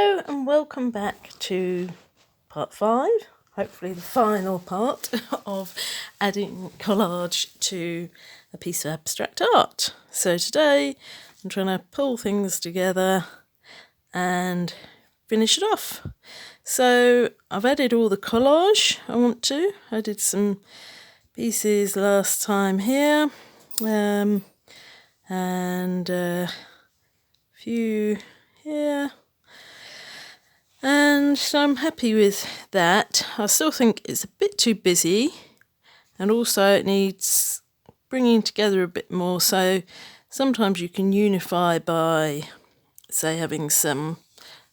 Hello and welcome back to part 5, hopefully the final part of adding collage to a piece of abstract art. So today I'm trying to pull things together and finish it off. So I've added all the collage I want to. I did some pieces last time here and a few here. And so I'm happy with that. I still think it's a bit too busy and also it needs bringing together a bit more. So sometimes you can unify by, say, having some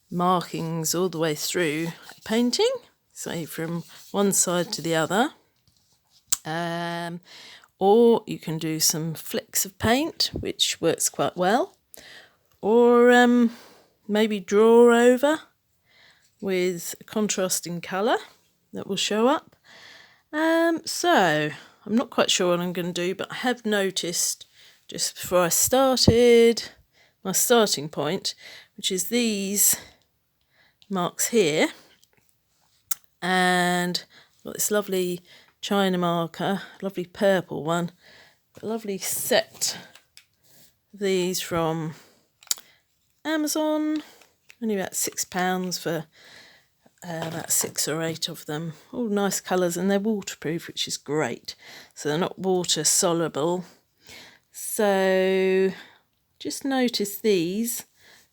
markings all the way through a painting, say from one side to the other. Or you can do some flicks of paint, which works quite well. Or maybe draw over with a contrasting colour that will show up. So I'm not quite sure what I'm going to do, but I have noticed just before I started, my starting point, which is these marks here, and I've got this lovely China marker, lovely purple one, a lovely set of these from Amazon, only about £6 for about 6 or 8 of them. All nice colours, and they're waterproof, which is great. So they're not water soluble. So just notice these,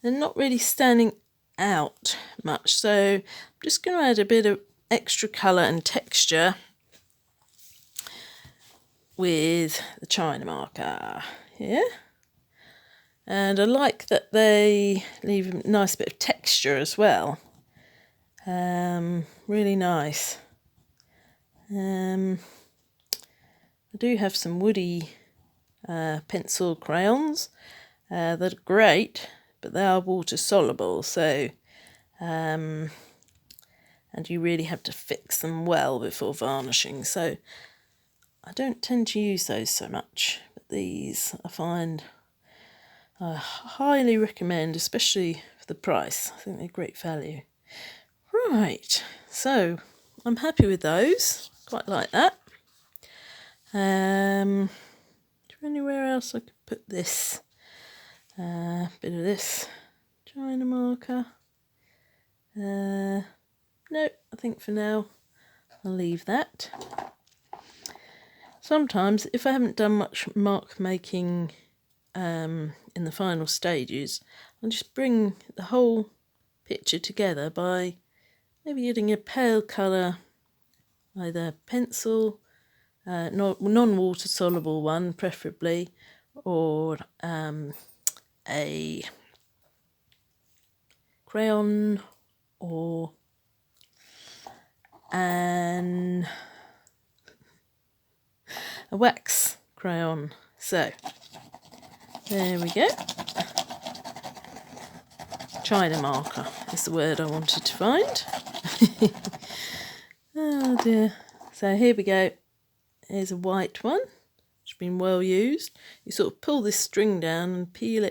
they're not really standing out much. So I'm just going to add a bit of extra colour and texture with the China marker here. And I like that they leave a nice bit of texture as well. Really nice. I do have some woody pencil crayons that are great, but they are water soluble, so and you really have to fix them well before varnishing, so I don't tend to use those so much, but these I find I highly recommend, especially for the price. I think they're great value. Right, so I'm happy with those, quite like that. Is there anywhere else I could put this? Bit of this China marker. No, I think for now I'll leave that. Sometimes, if I haven't done much mark making in the final stages, I'll just bring the whole picture together by maybe getting a pale colour, either pencil, non-water soluble one preferably, or a crayon or a wax crayon. So there we go. China marker is the word I wanted to find. Oh dear. So here we go. Here's a white one, which has been well used. You sort of pull this string down and peel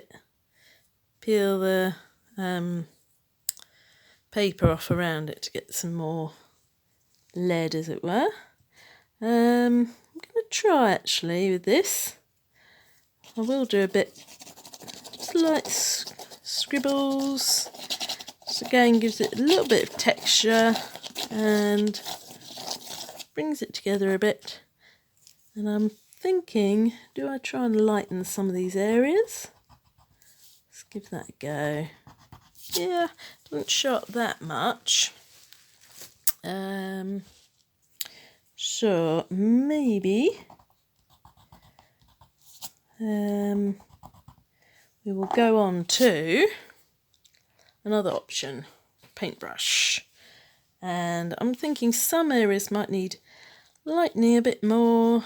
the paper off around it to get some more lead, as it were. I'm going to try actually with this. I will do a bit, just like scribbles. Just again gives it a little bit of texture and brings it together a bit. And I'm thinking, do I try and lighten some of these areas? Let's give that a go. Yeah, doesn't show up that much. So maybe we will go on to another option, paintbrush. And I'm thinking some areas might need lightening a bit more,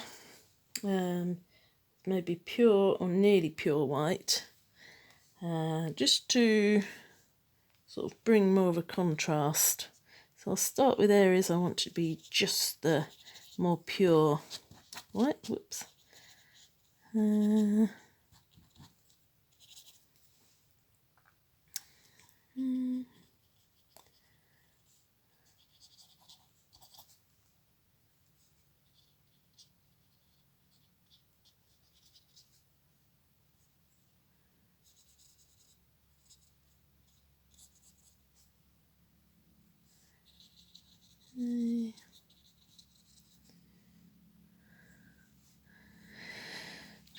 maybe pure or nearly pure white, just to sort of bring more of a contrast. So I'll start with areas I want to be just the more pure white. Whoops.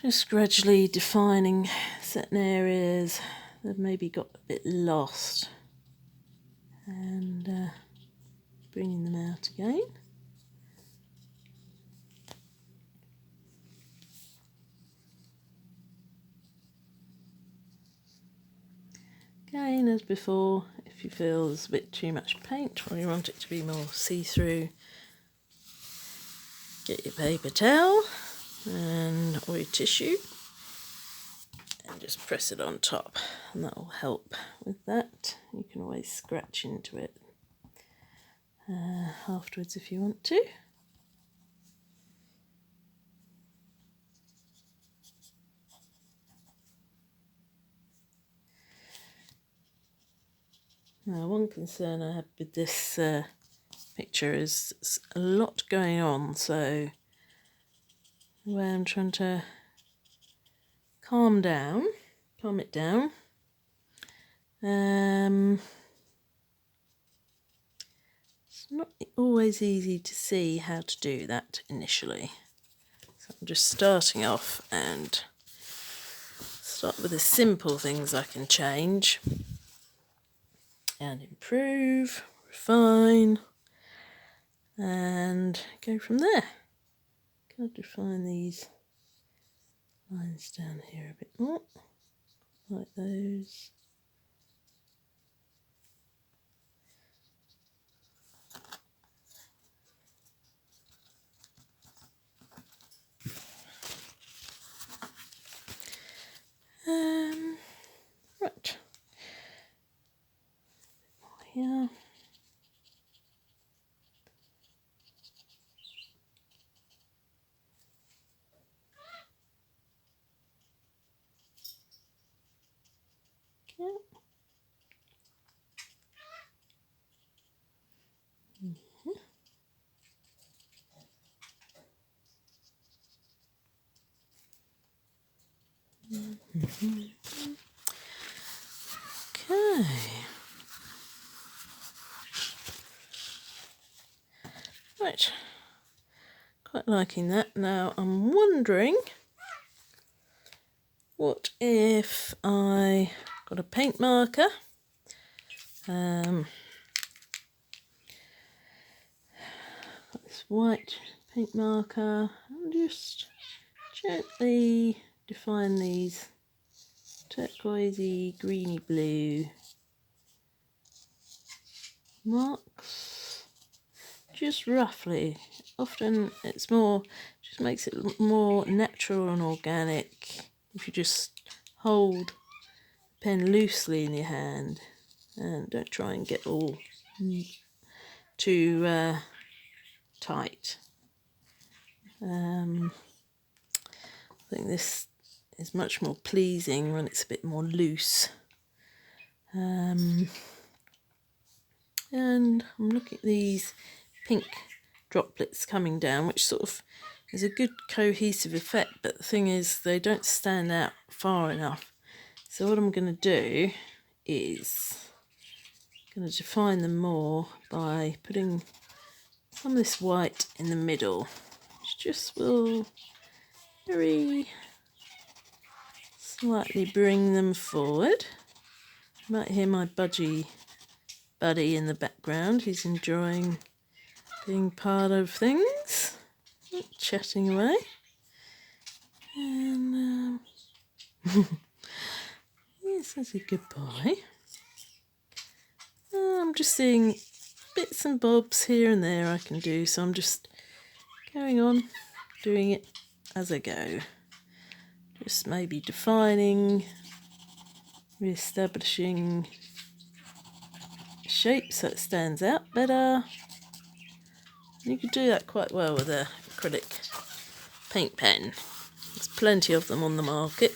Just gradually defining certain areas that maybe got a bit lost and bringing them out again. Again, as before, if you feel there's a bit too much paint or you want it to be more see-through, get your paper towel or your tissue and just press it on top, and that will help with that. You can always scratch into it afterwards if you want to. Now, one concern I have with this picture is there's a lot going on, so the way I'm trying to calm it down. It's not always easy to see how to do that initially. So I'm just starting off and start with the simple things I can change and improve, refine, and go from there. Can I define these lines down here a bit more, like those. Right. Here. Okay. Right. Quite liking that. Now I'm wondering, what if I got a paint marker, got this white paint marker, and just gently define these turquoisey, greeny blue marks, just roughly. Often it's more, just makes it look more natural and organic if you just hold the pen loosely in your hand and don't try and get all too tight. I think this is much more pleasing when it's a bit more loose. And I'm looking at these pink droplets coming down, which sort of is a good cohesive effect, but the thing is they don't stand out far enough. So what I'm going to do is going to define them more by putting some of this white in the middle, which just will very slightly bring them forward. You might hear my budgie buddy in the background. He's enjoying being part of things, chatting away. And yes, that's a good boy. I'm just seeing bits and bobs here and there I can do, so I'm just going on doing it as I go. Just maybe defining, re-establishing shape so it stands out better. You could do that quite well with an acrylic paint pen. There's plenty of them on the market.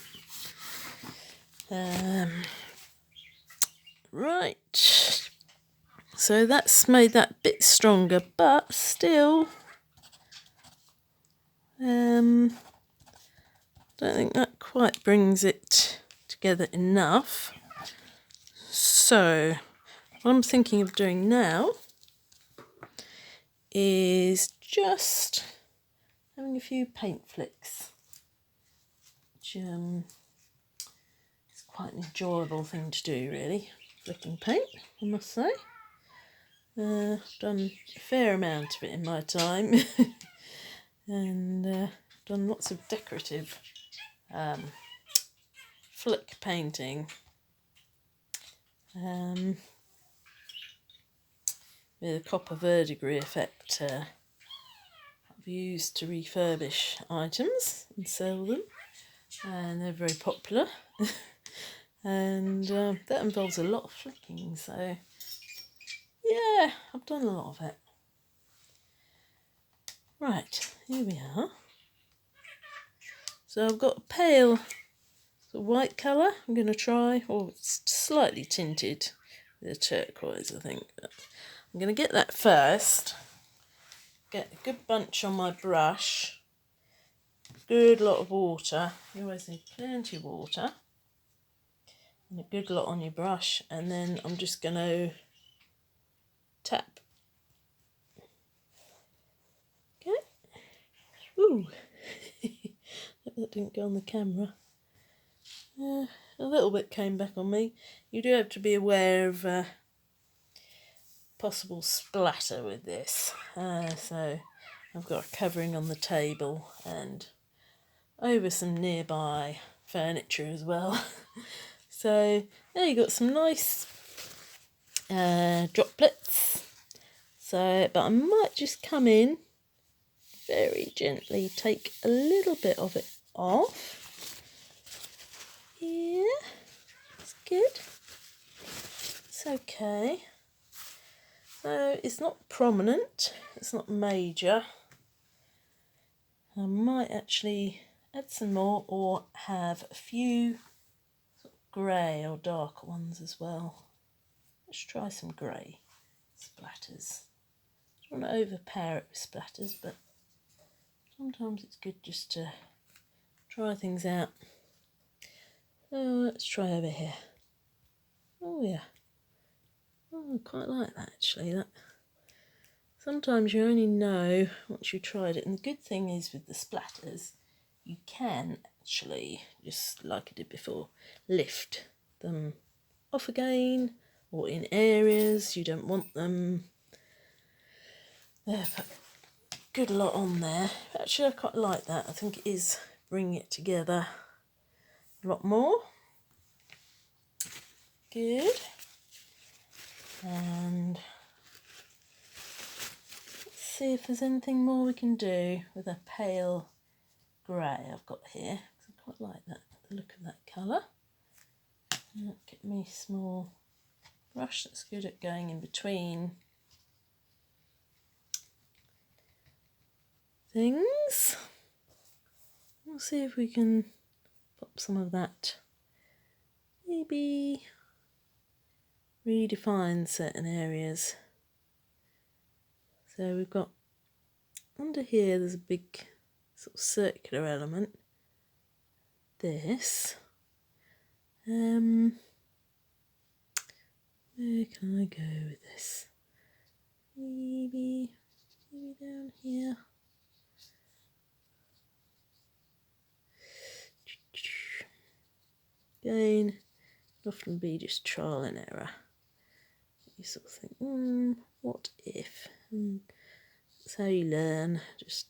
Right, so that's made that bit stronger, but still don't think that quite brings it together enough. So what I'm thinking of doing now is just having a few paint flicks which is quite an enjoyable thing to do, really. Flicking paint, I must say. I've done a fair amount of it in my time, and done lots of decorative flick painting. With a copper verdigris effect I've used to refurbish items and sell them, and they're very popular. And that involves a lot of flicking, so yeah, I've done a lot of it. Right, here we are. So I've got a pale sort of white colour I'm going to try, or it's slightly tinted with a turquoise, I think. But I'm going to get that first. Get a good bunch on my brush. Good lot of water. You always need plenty of water. And a good lot on your brush. And then I'm just going to tap. Okay. Ooh. That didn't go on the camera. A little bit came back on me. You do have to be aware of possible splatter with this. So I've got a covering on the table and over some nearby furniture as well. So there you got some nice droplets. So, but I might just come in very gently, take a little bit of it off. Yeah, it's good. It's okay. So it's not prominent, it's not major. I might actually add some more or have a few sort of grey or darker ones as well. Let's try some grey splatters. I don't want to overpower it with splatters, but sometimes it's good just to try things out. Let's try over here. Oh yeah. Oh, I quite like that actually. That sometimes you only know once you've tried it, and the good thing is with the splatters, you can actually, just like I did before, lift them off again, or in areas you don't want them. There, put a good lot on there. Actually, I quite like that. I think it is bringing it together a lot more. Good. And let's see if there's anything more we can do with a pale grey I've got here. I quite like that, the look of that colour. Get me a small brush that's good at going in between things. We'll see if we can pop some of that, maybe redefine certain areas. So we've got under here, there's a big sort of circular element. This. Where can I go with this? Maybe down here. Again, often be just trial and error. You sort of think, what if? And that's how you learn. Just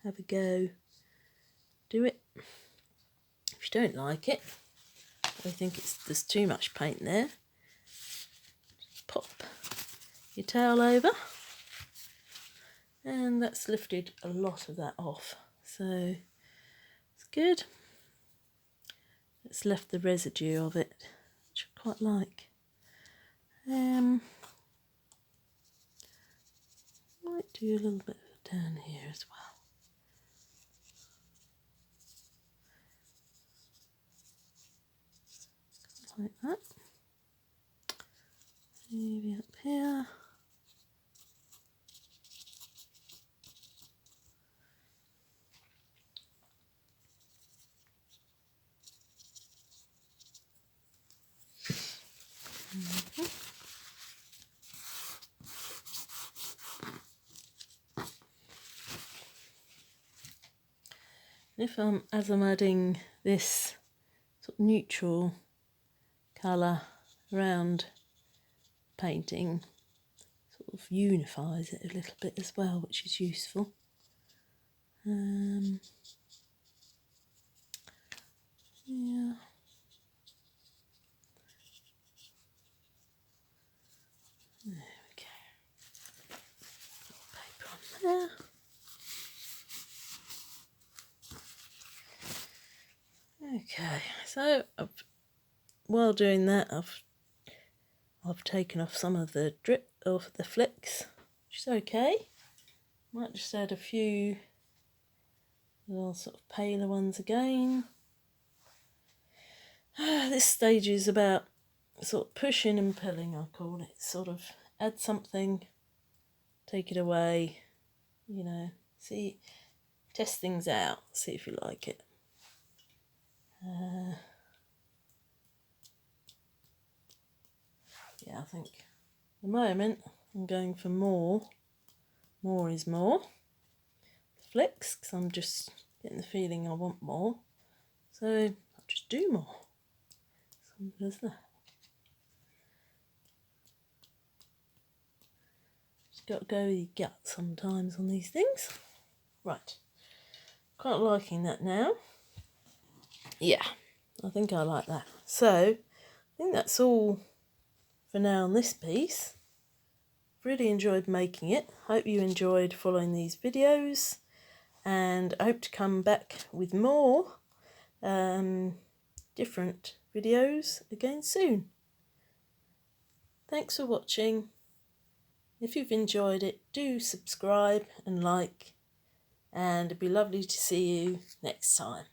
have a go. Do it. If you don't like it, or you think there's too much paint there, just pop your towel over, and that's lifted a lot of that off. So it's good. It's left the residue of it, which I quite like. Might do a little bit down here as well. Like that. Maybe up here. as I'm adding this sort of neutral colour around painting, sort of unifies it a little bit as well, which is useful. Yeah. There we go. Paper on there. Okay, so while doing that, I've taken off some of the drip of the flicks, which is okay. Might just add a few little sort of paler ones again. This stage is about sort of pushing and pulling, I call it. Sort of add something, take it away, you know, see, test things out, see if you like it. Yeah, I think at the moment I'm going for more. More is more. Flicks, because I'm just getting the feeling I want more. So I'll just do more. Simple as that. Just got to go with your gut sometimes on these things. Right. Quite liking that now. Yeah, I think I like that. So I think that's all for now on this piece. Really enjoyed making it. Hope you enjoyed following these videos, and I hope to come back with more different videos again soon. Thanks for watching. If you've enjoyed it, do subscribe and like, and it'd be lovely to see you next time.